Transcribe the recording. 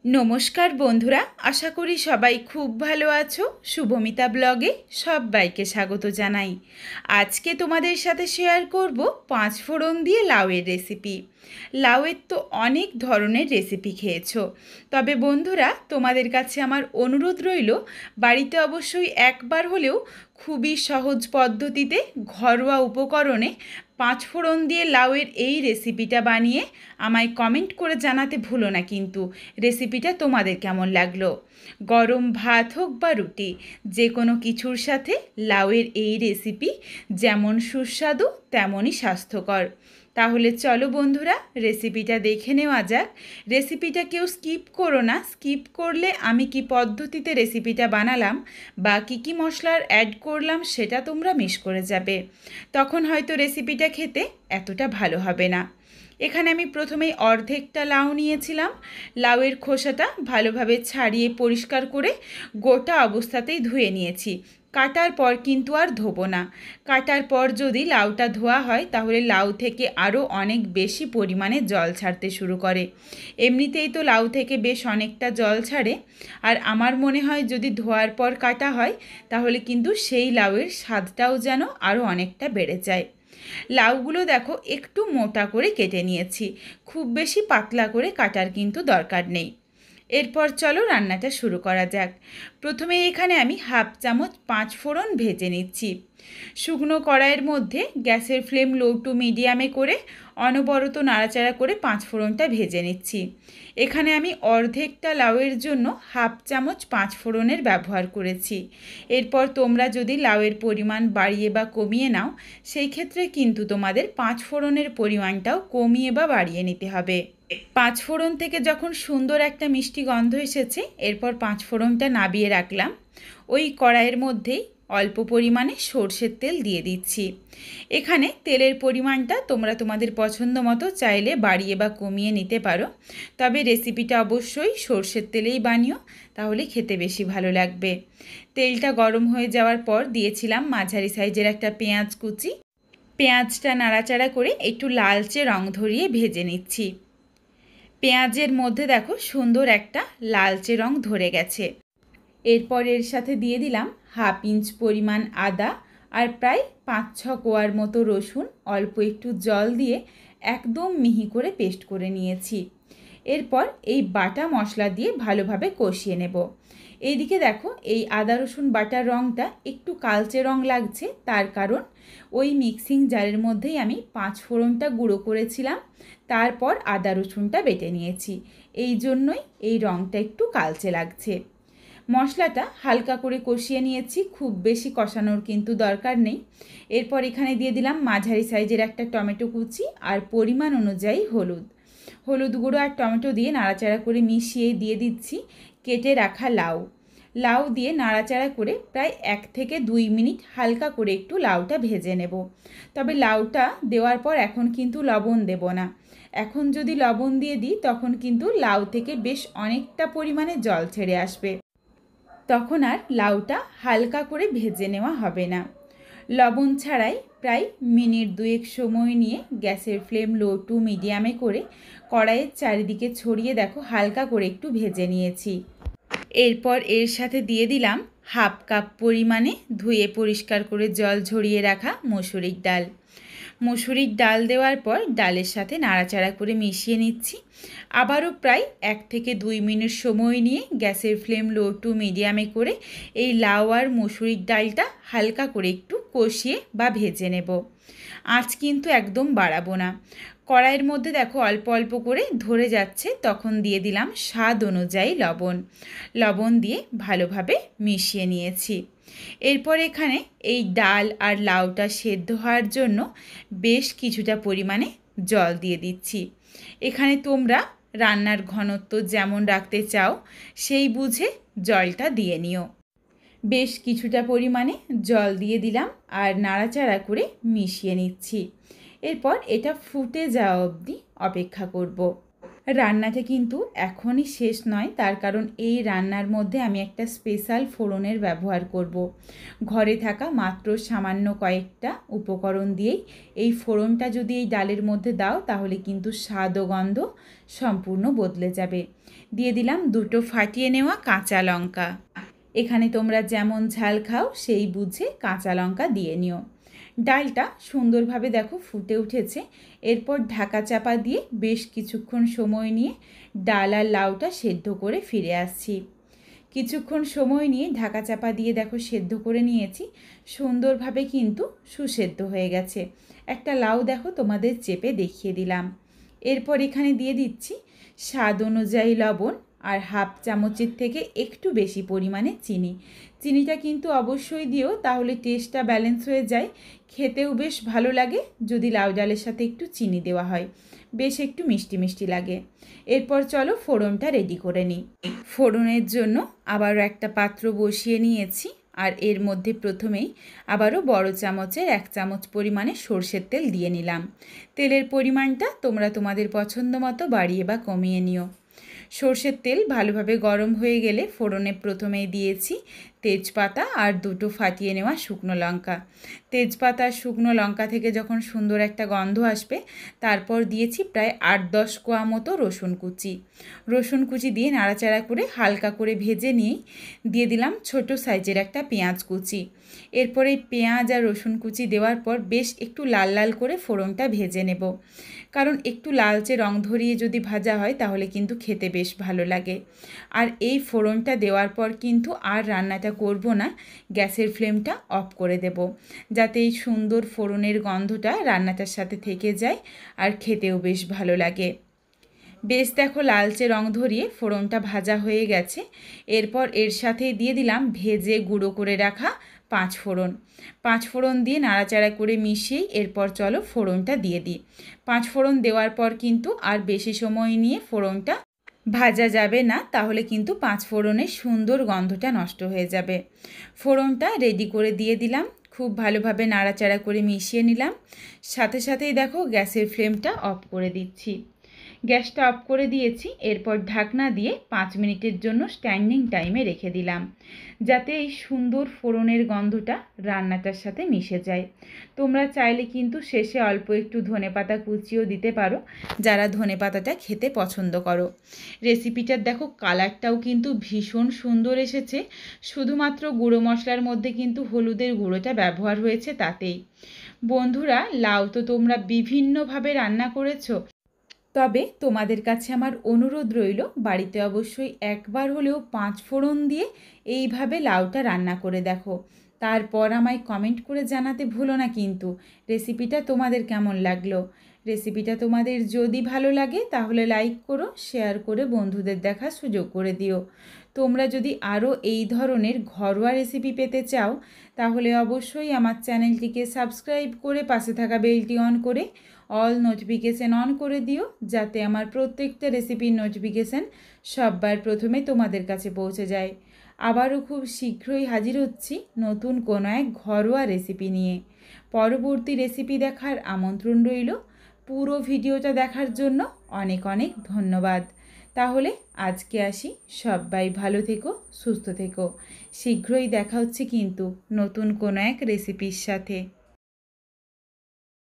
নমস্কার বন্ধুরা, আশা করি সবাই খুব ভালো আছো। শুভমিতা ব্লগে সবাইকে স্বাগত জানাই। আজকে তোমাদের সাথে শেয়ার করব 5 ফোড়ন দিয়ে লাউয়ের রেসিপি। লাউয়ের তো অনেক ধরনের রেসিপি খেয়েছো, তবে বন্ধুরা তোমাদের কাছে আমার অনুরোধ রইল, বাড়িতে অবশ্যই একবার হলেও খুবই সহজ পদ্ধতিতে ঘরোয়া উপকরণে 5 ফোড়ন দিয়ে লাউয়ের এই রেসিপিটা বানিয়ে আমায় কমেন্ট করে জানাতে ভুলো না কিন্তু রেসিপিটা তোমাদের কেমন লাগলো। গরম ভাত হোক বা রুটি, যে কোনো কিছুর সাথে লাউয়ের এই রেসিপি যেমন সুস্বাদু তেমনই স্বাস্থ্যকর। তাহলে চলো বন্ধুরা রেসিপিটা দেখে নেওয়া যাক। রেসিপিটা কেউ স্কিপ করো না, স্কিপ করলে আমি কি পদ্ধতিতে রেসিপিটা বানালাম বা কী মশলার অ্যাড করলাম সেটা তোমরা মিস করে যাবে, তখন হয়তো রেসিপিটা খেতে এতটা ভালো হবে না। এখানে আমি প্রথমেই অর্ধেকটা লাউ নিয়েছিলাম। লাউয়ের খোসাটা ভালোভাবে ছাড়িয়ে পরিষ্কার করে গোটা অবস্থাতেই ধুয়ে নিয়েছি। কাটার পর কিন্তু আর ধোবো না। কাটার পর যদি লাউটা ধোয়া হয় তাহলে লাউ থেকে আরও অনেক বেশি পরিমাণে জল ছাড়তে শুরু করে। এমনিতেই তো লাউ থেকে বেশ অনেকটা জল ছাড়ে, আর আমার মনে হয় যদি ধোয়ার পর কাটা হয় তাহলে কিন্তু সেই লাউয়ের স্বাদটাও যেন আরও অনেকটা বেড়ে যায়। লাউগুলো দেখো একটু মোটা করে কেটে নিয়েছি, খুব বেশি পাতলা করে কাটার কিন্তু দরকার নেই। এরপর চলো রান্নাটা শুরু করা যাক। প্রথমে এখানে আমি 1/2 চামচ 5 ফোড়ন ভেজে নিচ্ছি। শুকনো কড়াইয়ের মধ্যে গ্যাসের ফ্লেম লো টু মিডিয়ামে করে অনবরত নাড়াচাড়া করে 5 ফোড়নটা ভেজে নিচ্ছি। এখানে আমি অর্ধেকটা লাউয়ের জন্য 1/2 চামচ 5 ফোড়নের ব্যবহার করেছি। এরপর তোমরা যদি লাউয়ের পরিমাণ বাড়িয়ে বা কমিয়ে নাও, সেই ক্ষেত্রে কিন্তু তোমাদের 5 ফোড়নের পরিমাণটাও কমিয়ে বা বাড়িয়ে নিতে হবে। 5 ফোড়ন থেকে যখন সুন্দর একটা মিষ্টি গন্ধ এসেছে, এরপর 5 ফোড়নটা নাবিয়ে রাখলাম। ওই কড়াইয়ের মধ্যেই অল্প পরিমাণে সর্ষের তেল দিয়ে দিচ্ছি। এখানে তেলের পরিমাণটা তোমরা তোমাদের পছন্দ মতো চাইলে বাড়িয়ে বা কমিয়ে নিতে পারো, তবে রেসিপিটা অবশ্যই সর্ষের তেলেই বানিও, তাহলে খেতে বেশি ভালো লাগবে। তেলটা গরম হয়ে যাওয়ার পর দিয়েছিলাম মাঝারি সাইজের একটা পেঁয়াজ কুচি। পেঁয়াজটা নাড়াচাড়া করে একটু লালচে রং ধরিয়ে ভেজে নিচ্ছি। পেঁয়াজের মধ্যে দেখো সুন্দর একটা লালচে রং ধরে গেছে। এরপর এর সাথে দিয়ে দিলাম 1/2 ইঞ্চ পরিমাণ আদা আর প্রায় 5-6 কোয়ার মতো রসুন অল্প একটু জল দিয়ে একদম মিহি করে পেস্ট করে নিয়েছি। এরপর এই বাটা মশলা দিয়ে ভালোভাবে কষিয়ে নেব। এইদিকে দেখো এই আদা রসুন বাটার রঙটা একটু কালচে রং লাগছে, তার কারণ ওই মিক্সিং জারের মধ্যেই আমি 5 ফোড়নটা গুঁড়ো করেছিলাম, তারপর আদা রসুনটা বেটে নিয়েছি, এই জন্যই এই রঙটা একটু কালচে লাগছে। মশলাটা হালকা করে কষিয়ে নিয়েছি, খুব বেশি কষানোর কিন্তু দরকার নেই। এরপর এখানে দিয়ে দিলাম মাঝারি সাইজের একটা টমেটো কুচি আর পরিমাণ অনুযায়ী হলুদ গুঁড়ো আর টমেটো দিয়ে নাড়াচাড়া করে মিশিয়ে দিয়ে দিচ্ছি কেটে রাখা লাউ দিয়ে নাড়াচাড়া করে প্রায় 1 থেকে 2 মিনিট হালকা করে একটু লাউটা ভেজে নেব। তবে লাউটা দেওয়ার পর এখন কিন্তু লবণ দেব না। এখন যদি লবণ দিয়ে দিই তখন কিন্তু লাউ থেকে বেশ অনেকটা পরিমাণে জল ছেড়ে আসবে, তখন আর লাউটা হালকা করে ভেজে নেওয়া হবে না। লবণ ছাড়াই প্রায় মিনিট 2 সময় নিয়ে গ্যাসের ফ্লেম লো টু মিডিয়ামে করে কড়াইয়ের চারিদিকে ছড়িয়ে দেখো হালকা করে একটু ভেজে নিয়েছি। এরপর এর সাথে দিয়ে দিলাম 1/2 কাপ পরিমাণে ধুয়ে পরিষ্কার করে জল ঝরিয়ে রাখা মসুরির ডাল। মসুরির ডাল দেওয়ার পর ডালের সাথে নাড়াচাড়া করে মিশিয়ে নিচ্ছি। আবারও প্রায় 1 থেকে 2 মিনিট সময় নিয়ে গ্যাসের ফ্লেম লো টু মিডিয়ামে করে এই লাউ আর মসুরির ডালটা হালকা করে একটু কষিয়ে বা ভেজে নেব। আঁচ কিন্তু একদম বাড়াবো না। কড়াইয়ের মধ্যে দেখো অল্প অল্প করে ধরে যাচ্ছে, তখন দিয়ে দিলাম স্বাদ অনুযায়ী লবণ দিয়ে ভালোভাবে মিশিয়ে নিয়েছি। এরপর এখানে এই ডাল আর লাউটা সেদ্ধ হওয়ার জন্য বেশ কিছুটা পরিমাণে জল দিয়ে দিচ্ছি। এখানে তোমরা রান্নার ঘনত্ব যেমন রাখতে চাও সেই বুঝে জলটা দিয়ে নিও। বেশ কিছুটা পরিমাণে জল দিয়ে দিলাম আর নাড়াচাড়া করে মিশিয়ে নিচ্ছি। এরপর এটা ফুটে যাওয়া অবধি অপেক্ষা করব। রান্নাটা কিন্তু এখনই শেষ নয়, তার কারণ এই রান্নার মধ্যে আমি একটা স্পেশাল ফোড়নের ব্যবহার করব। ঘরে থাকা মাত্র সামান্য কয়েকটা উপকরণ দিয়েই এই ফোড়নটা যদি এই ডালের মধ্যে দাও তাহলে কিন্তু স্বাদ ও গন্ধ সম্পূর্ণ বদলে যাবে। দিয়ে দিলাম 2টো ফাটিয়ে নেওয়া কাঁচা লঙ্কা। এখানে তোমরা যেমন ঝাল খাও সেই বুঝে কাঁচা লঙ্কা দিয়ে নিও। ডালটা সুন্দরভাবে দেখো ফুটে উঠেছে। এরপর ঢাকা চাপা দিয়ে বেশ কিছুক্ষণ সময় নিয়ে ডাল আর লাউটা সেদ্ধ করে ফিরে আসছি। কিছুক্ষণ সময় নিয়ে ঢাকা চাপা দিয়ে দেখো সেদ্ধ করে নিয়েছি। সুন্দরভাবে কিন্তু সুসেদ্ধ হয়ে গেছে। একটা লাউ দেখো তোমাদের চেপে দেখিয়ে দিলাম। এরপর এখানে দিয়ে দিচ্ছি স্বাদ অনুযায়ী লবণ আর হাফ চামচের থেকে একটু বেশি পরিমাণে চিনি। চিনিটা কিন্তু অবশ্যই দিও, তাহলে টেস্টটা ব্যালেন্স হয়ে যায়, খেতেও বেশ ভালো লাগে যদি লাউ ডালের সাথে একটু চিনি দেওয়া হয়, বেশ একটু মিষ্টি মিষ্টি লাগে। এরপর চলো ফোড়নটা রেডি করে নিই। ফোড়নের জন্য আবারও একটা পাত্র বসিয়ে নিয়েছি আর এর মধ্যে প্রথমেই আবারও বড় চামচের 1 চামচ পরিমাণে সরষের তেল দিয়ে নিলাম। তেলের পরিমাণটা তোমরা তোমাদের পছন্দ মতো বাড়িয়ে বা কমিয়ে নিও। সরষের তেল ভালোভাবে গরম হয়ে গেলে ফোড়নে প্রথমেই দিয়েছি তেজপাতা আর 2টো ফাটিয়ে নেওয়া শুকনো লঙ্কা। তেজপাতা আর শুকনো লঙ্কা থেকে যখন সুন্দর একটা গন্ধ আসবে তারপর দিয়েছি প্রায় 8-10 কোয়া মতো রসুন কুচি। রসুন কুচি দিয়ে নাড়াচাড়া করে হালকা করে ভেজে নিয়ে দিয়ে দিলাম ছোট সাইজের একটা পেঁয়াজ কুচি। এরপর এই পেঁয়াজ আর রসুন কুচি দেওয়ার পর বেশ একটু লাল লাল করে ফোড়নটা ভেজে নেব, কারণ একটু লালচে রং ধরিয়ে যদি ভাজা হয় তাহলে কিন্তু খেতে বেশ ভালো লাগে। আর এই ফোড়নটা দেওয়ার পর কিন্তু আর রান্নাটা করব না, গ্যাসের ফ্লেমটা অফ করে দেব, যাতে এই সুন্দর ফোড়নের গন্ধটা রান্নাটার সাথে থেকে যায় আর খেতেও বেশ ভালো লাগে। বেশ দেখো লালচে রং ধরিয়ে ফোড়নটা ভাজা হয়ে গেছে। এরপর এর সাথে দিয়ে দিলাম ভেজে গুঁড়ো করে রাখা 5 ফোড়ন। 5 ফোড়ন দিয়ে নাড়াচাড়া করে মিশিয়ে এরপর চলো ফোড়নটা দিয়ে দিই। 5 ফোড়ন দেওয়ার পর কিন্তু আর বেশি সময় নিয়ে ফোড়নটা ভাজা যাবে না, তাহলে কিন্তু 5 ফোড়নের সুন্দর গন্ধটা নষ্ট হয়ে যাবে। ফোড়নটা রেডি করে দিয়ে দিলাম, খুব ভালোভাবে নাড়াচাড়া করে মিশিয়ে নিলাম। সাথে সাথেই দেখো গ্যাসের ফ্লেমটা অফ করে দিচ্ছি। গ্যাসটা অফ করে দিয়েছি। এরপর ঢাকনা দিয়ে 5 মিনিটের জন্য স্ট্যান্ডিং টাইমে রেখে দিলাম, যাতে এই সুন্দর ফোড়নের গন্ধটা রান্নাটার সাথে মিশে যায়। তোমরা চাইলে কিন্তু শেষে অল্প একটু ধনেপাতা কুচিও দিতে পারো, যারা ধনেপাতাটা খেতে পছন্দ করো। রেসিপিটার দেখো কালারটাও কিন্তু ভীষণ সুন্দর এসেছে, শুধুমাত্র গুঁড়ো মশলার মধ্যে কিন্তু হলুদের গুঁড়োটা ব্যবহার হয়েছে তাতেই। বন্ধুরা, লাউ তো তোমরা বিভিন্নভাবে রান্না করেছো, তবে তোমাদের কাছে আমার অনুরোধ রইল বাড়িতে অবশ্যই একবার হলেও 5 ফোড়ন দিয়ে এইভাবে লাউটা রান্না করে দেখো। তারপর আমায় কমেন্ট করে জানাতে ভুলো না কিন্তু রেসিপিটা তোমাদের কেমন লাগলো। রেসিপিটা তোমাদের যদি ভালো লাগে তাহলে লাইক করো, শেয়ার করে বন্ধুদের দেখার সুযোগ করে দিও। তোমরা যদি আরও এই ধরনের ঘরোয়া রেসিপি পেতে চাও তাহলে অবশ্যই আমার চ্যানেলটিকে সাবস্ক্রাইব করে পাশে থাকা বেলটি অন করে অল নোটিফিকেশান অন করে দিও, যাতে আমার প্রত্যেকটা রেসিপির নোটিফিকেশান সবার প্রথমে তোমাদের কাছে পৌঁছে যায়। আবারও খুব শীঘ্রই হাজির হচ্ছি নতুন কোনো এক ঘরোয়া রেসিপি নিয়ে। পরবর্তী রেসিপি দেখার আমন্ত্রণ রইল। পুরো ভিডিওটা দেখার জন্য অনেক অনেক ধন্যবাদ। তাহলে আজকে আসি, সবাই ভালো থেকো, সুস্থ থেকো। শীঘ্রই দেখা হচ্ছে কিন্তু নতুন কোনো এক রেসিপির সাথে।